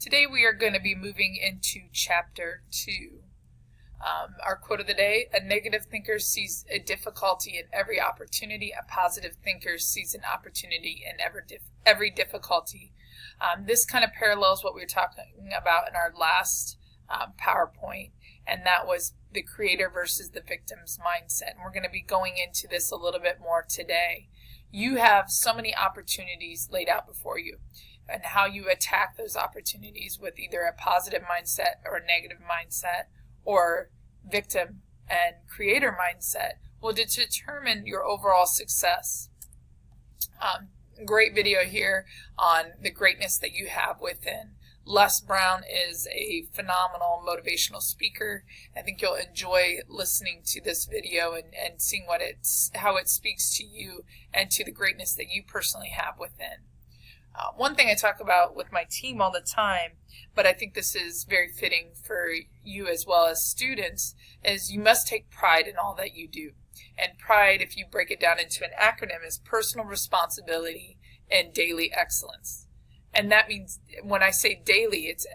Today we are going to be moving into Chapter 2. Our quote of the day: a negative thinker sees a difficulty in every opportunity. A positive thinker sees an opportunity in every difficulty. This kind of parallels what we were talking about in our last PowerPoint, and that was the creator versus the victim's mindset. And we're going to be going into this a little bit more today. You have so many opportunities laid out before you, and how you attack those opportunities with either a positive mindset or a negative mindset or victim and creator mindset will determine your overall success. Great video here on the greatness that you have within. Les Brown is a phenomenal motivational speaker. I think you'll enjoy listening to this video and seeing how it speaks to you and to the greatness that you personally have within. One thing I talk about with my team all the time, but I think this is very fitting for you as well as students, is you must take pride in all that you do. And pride, if you break it down into an acronym, is personal responsibility and daily excellence. And that means when I say daily, it's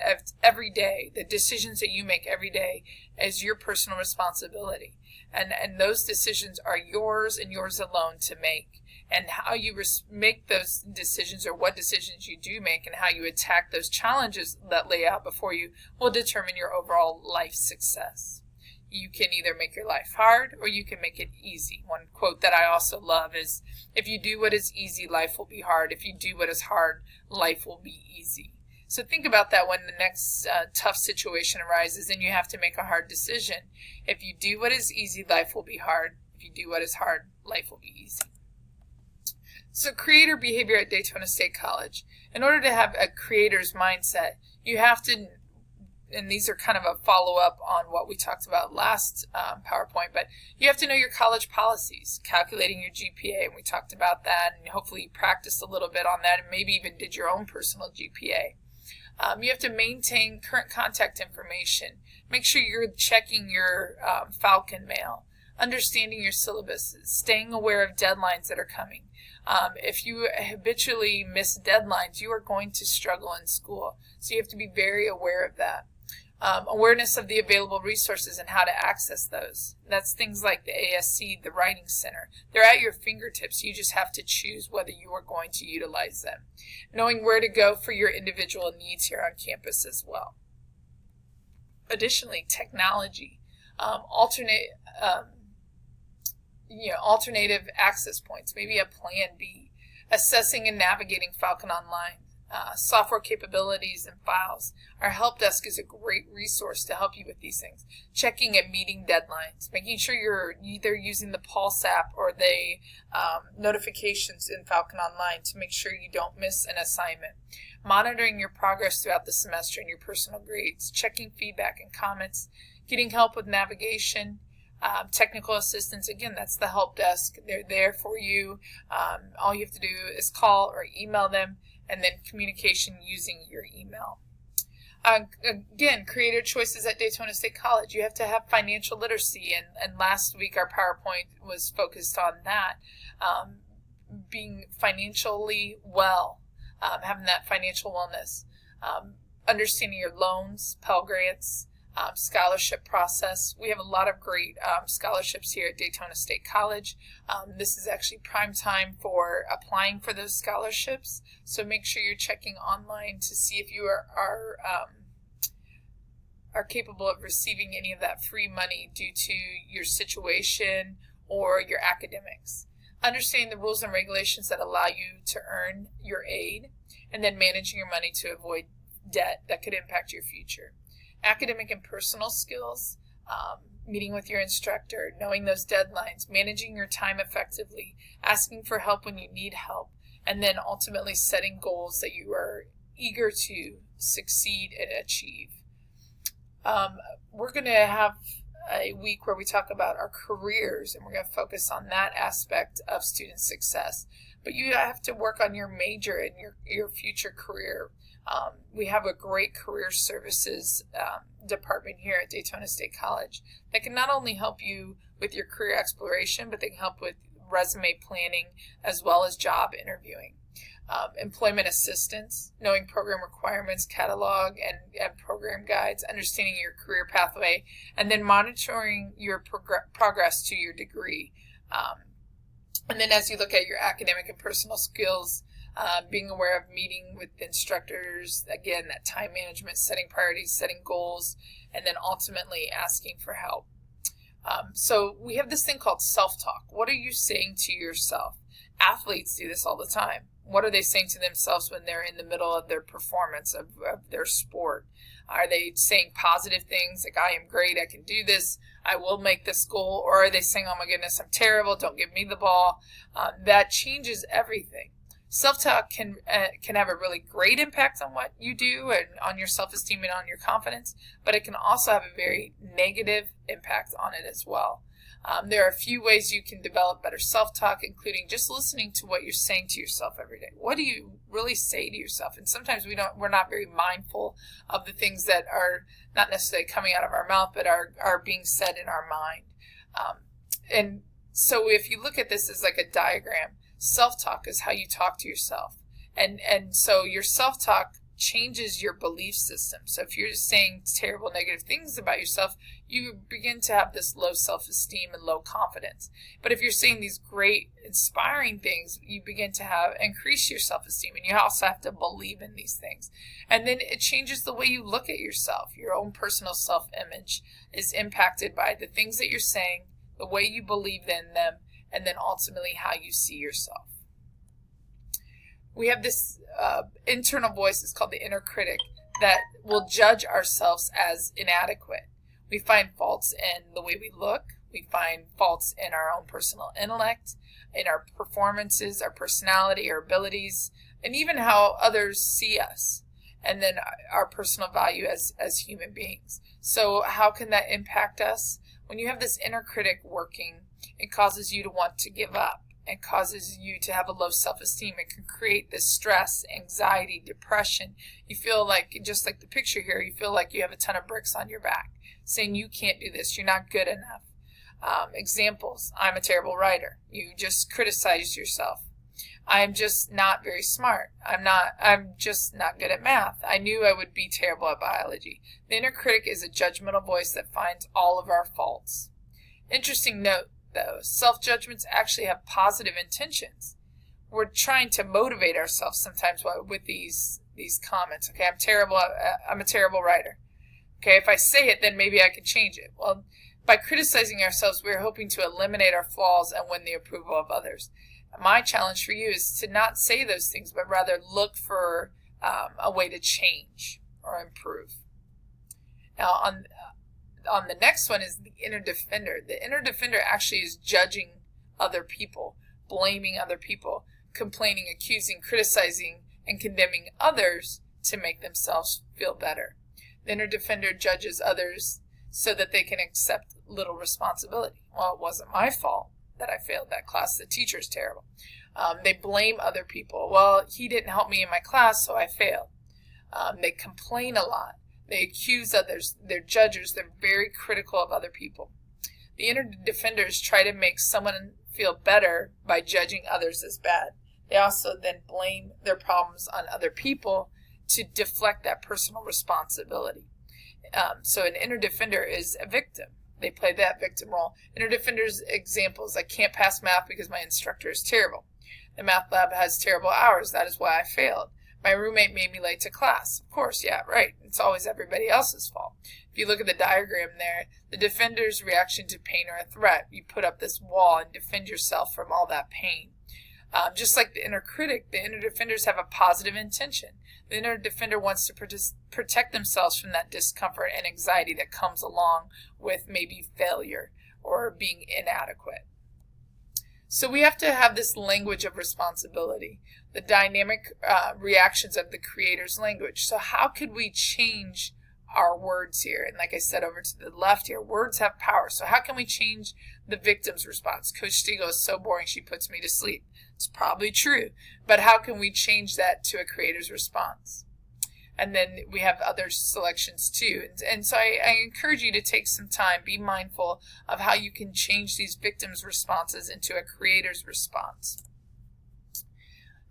every day. The decisions that you make every day is your personal responsibility. And those decisions are yours and yours alone to make. And how you make those decisions, or what decisions you do make, and how you attack those challenges that lay out before you will determine your overall life success. You can either make your life hard or you can make it easy. One quote that I also love is, if you do what is easy, life will be hard. If you do what is hard, life will be easy. So think about that when the next tough situation arises and you have to make a hard decision. If you do what is easy, life will be hard. If you do what is hard, life will be easy. So creator behavior at Daytona State College. In order to have a creator's mindset, you have to, and these are kind of a follow-up on what we talked about last PowerPoint, but you have to know your college policies, calculating your GPA, and we talked about that, and hopefully you practiced a little bit on that and maybe even did your own personal GPA. You have to maintain current contact information. Make sure you're checking your Falcon mail, understanding your syllabuses, staying aware of deadlines that are coming. If you habitually miss deadlines, you are going to struggle in school. So you have to be very aware of that. Awareness of the available resources and how to access those. That's things like the ASC, the Writing Center. They're at your fingertips. You just have to choose whether you are going to utilize them. Knowing where to go for your individual needs here on campus as well. Additionally, technology. Alternative access points, maybe a plan B, assessing and navigating Falcon Online, software capabilities and files. Our help desk is a great resource to help you with these things. Checking and meeting deadlines, making sure you're either using the Pulse app or the notifications in Falcon Online to make sure you don't miss an assignment. Monitoring your progress throughout the semester and your personal grades, checking feedback and comments, getting help with navigation, technical assistance. Again, that's the help desk. They're there for you. All you have to do is call or email them, and then communication using your email. Again, creator choices at Daytona State College. You have to have financial literacy, and last week our PowerPoint was focused on that. Being financially well, having that financial wellness, understanding your loans, Pell Grants, scholarship process. We have a lot of great scholarships here at Daytona State College. This is actually prime time for applying for those scholarships. So make sure you're checking online to see if you are capable of receiving any of that free money due to your situation or your academics. Understanding the rules and regulations that allow you to earn your aid, and then managing your money to avoid debt that could impact your future. Academic and personal skills, meeting with your instructor, knowing those deadlines, managing your time effectively, asking for help when you need help, and then ultimately setting goals that you are eager to succeed and achieve. We're going to have a week where we talk about our careers, and we're going to focus on that aspect of student success. But you have to work on your major and your future career. We have a great career services department here at Daytona State College that can not only help you with your career exploration, but they can help with resume planning as well as job interviewing. employment assistance, knowing program requirements, catalog, and program guides, understanding your career pathway, and then monitoring your progress to your degree. And then as you look at your academic and personal skills, being aware of meeting with instructors, again, that time management, setting priorities, setting goals, and then ultimately asking for help. So we have this thing called self-talk. What are you saying to yourself? Athletes do this all the time. What are they saying to themselves when they're in the middle of their performance of their sport? Are they saying positive things like, I am great, I can do this, I will make this goal? Or are they saying, oh my goodness, I'm terrible, don't give me the ball? That changes everything. Self-talk can have a really great impact on what you do and on your self-esteem and on your confidence, but it can also have a very negative impact on it as well. There are a few ways you can develop better self-talk, including just listening to what you're saying to yourself every day. What do you really say to yourself? And sometimes we're not very mindful of the things that are not necessarily coming out of our mouth, but are being said in our mind. And so if you look at this as like a diagram, self-talk is how you talk to yourself. And so your self-talk changes your belief system. So if you're saying terrible, negative things about yourself, you begin to have this low self-esteem and low confidence. But if you're saying these great, inspiring things, you begin to increase your self-esteem, and you also have to believe in these things. And then it changes the way you look at yourself. Your own personal self-image is impacted by the things that you're saying, the way you believe in them, and then ultimately how you see yourself. We have this internal voice, it's called the inner critic, that will judge ourselves as inadequate. We find faults in the way we look. We find faults in our own personal intellect, in our performances, our personality, our abilities, and even how others see us, and then our personal value as human beings. So how can that impact us? When you have this inner critic working, it causes you to want to give up. It causes you to have a low self-esteem. It can create this stress, anxiety, depression. You feel like, just like the picture here, you feel like you have a ton of bricks on your back, saying you can't do this, you're not good enough. Examples: I'm a terrible writer. You just criticize yourself. I'm just not very smart. I'm just not good at math. I knew I would be terrible at biology. The inner critic is a judgmental voice that finds all of our faults. Interesting note, though, self-judgments actually have positive intentions. We're trying to motivate ourselves sometimes with these comments. Okay, I'm a terrible writer. Okay, if I say it, then maybe I can change it. Well, by criticizing ourselves, we're hoping to eliminate our flaws and win the approval of others. My challenge for you is to not say those things, but rather look for a way to change or improve. Now, on the next one is the inner defender. The inner defender actually is judging other people, blaming other people, complaining, accusing, criticizing, and condemning others to make themselves feel better. The inner defender judges others so that they can accept little responsibility. Well, it wasn't my fault that I failed that class. The teacher's terrible. They blame other people. Well, he didn't help me in my class, so I failed. They complain a lot. They accuse others. They're judges. They're very critical of other people. The inner defenders try to make someone feel better by judging others as bad. They also then blame their problems on other people to deflect that personal responsibility. So an inner defender is a victim. They play that victim role. Inner defenders examples: I can't pass math because my instructor is terrible. The math lab has terrible hours. That is why I failed. My roommate made me late to class. Of course, yeah, right. It's always everybody else's fault. If you look at the diagram there, the defender's reaction to pain or a threat, you put up this wall and defend yourself from all that pain. Just like the inner critic, the inner defenders have a positive intention. The inner defender wants to protect themselves from that discomfort and anxiety that comes along with maybe failure or being inadequate. So we have to have this language of responsibility, the dynamic reactions of the creator's language. So how could we change our words here? And like I said, over to the left here, words have power. So how can we change the victim's response? Coach Stegall is so boring, she puts me to sleep. It's probably true, but how can we change that to a creator's response? And then we have other selections too. And so I encourage you to take some time, be mindful of how you can change these victims' responses into a creator's response.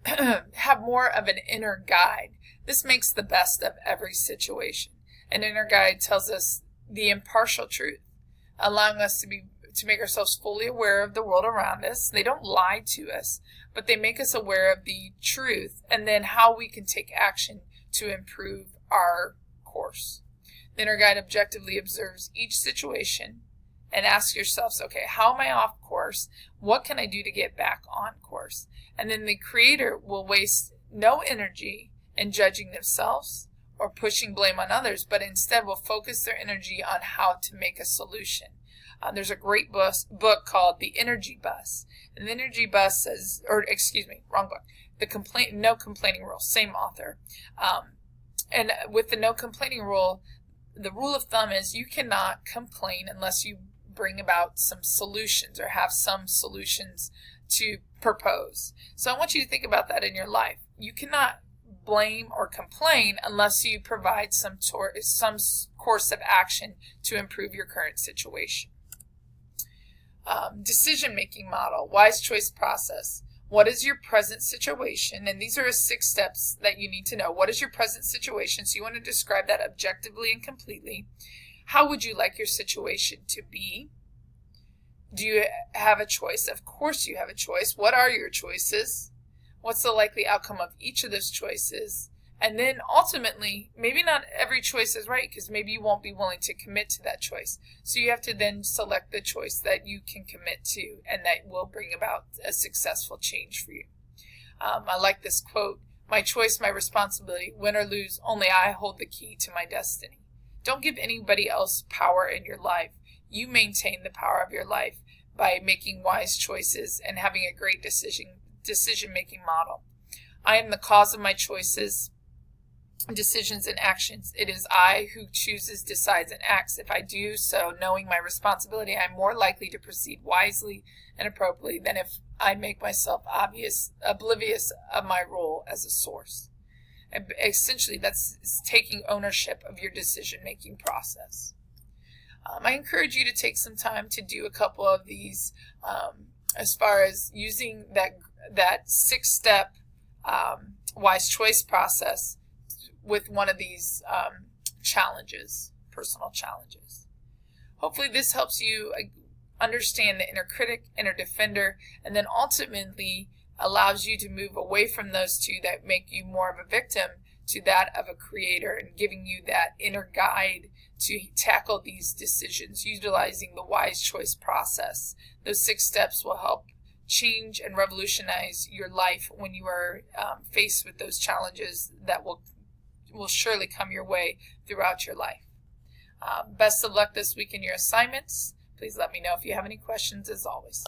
have more of an inner guide. This makes the best of every situation. An inner guide tells us the impartial truth, allowing us to make ourselves fully aware of the world around us. They don't lie to us, but they make us aware of the truth and then how we can take action to improve our course. The inner guide objectively observes each situation and asks yourselves, okay, how am I off course? What can I do to get back on course? And then the creator will waste no energy in judging themselves or pushing blame on others, but instead will focus their energy on how to make a solution. There's a great book called The Energy Bus. And The Energy Bus says, wrong book. No Complaining Rule, same author. And with the no complaining rule, the rule of thumb is you cannot complain unless you bring about some solutions or have some solutions to propose. So I want you to think about that in your life. You cannot blame or complain unless you provide some course of action to improve your current situation. Decision-making model, wise choice process. What is your present situation? And these are 6 steps that you need to know. What is your present situation? So you want to describe that objectively and completely. How would you like your situation to be? Do you have a choice? Of course you have a choice. What are your choices? What's the likely outcome of each of those choices? And then ultimately, maybe not every choice is right because maybe you won't be willing to commit to that choice. So you have to then select the choice that you can commit to and that will bring about a successful change for you. I like this quote, "My choice, my responsibility. Win or lose, only I hold the key to my destiny." Don't give anybody else power in your life. You maintain the power of your life by making wise choices and having a great decision-making model. I am the cause of my choices, decisions, and actions. It is I who chooses, decides, and acts. If I do so, knowing my responsibility, I'm more likely to proceed wisely and appropriately than if I make myself oblivious of my role as a source. And essentially, that's taking ownership of your decision-making process. I encourage you to take some time to do a couple of these as far as using that 6-step wise choice process with one of these challenges, personal challenges. Hopefully this helps you understand the inner critic, inner defender, and then ultimately allows you to move away from those two that make you more of a victim to that of a creator, and giving you that inner guide to tackle these decisions utilizing the wise choice process. Those 6 steps will help change and revolutionize your life when you are faced with those challenges that will surely come your way throughout your life. Best of luck this week in your assignments. Please let me know if you have any questions as always.